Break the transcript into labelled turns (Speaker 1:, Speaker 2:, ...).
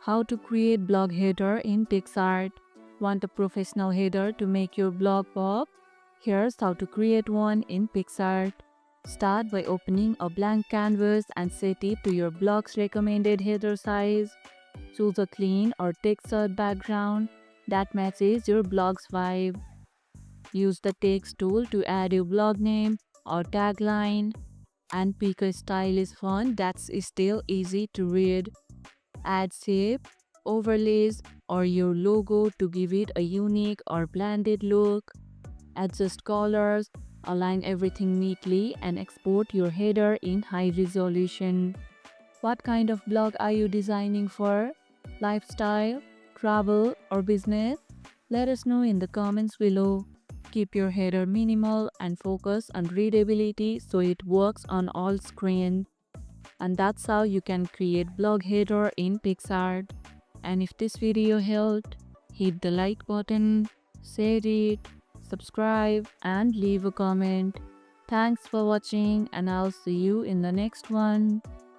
Speaker 1: How to create blog header in Picsart. Want a professional header to make your blog pop? Here's how to create one in Picsart. Start by opening a blank canvas and set it to your blog's recommended header size. Choose a clean or textured background that matches your blog's vibe. Use the text tool to add your blog name or tagline and pick a stylish font that's still easy to read. Add shape, overlays, or your logo to give it a unique or blended look. Adjust colors, align everything neatly, and export your header in high resolution. What kind of blog are you designing for? Lifestyle, travel, or business? Let us know in the comments below. Keep your header minimal and focus on readability so it works on all screens. And that's how you can create blog header in Picsart. And if this video helped, hit the like button, share it, subscribe, and leave a comment. Thanks for watching, and I'll see you in the next one.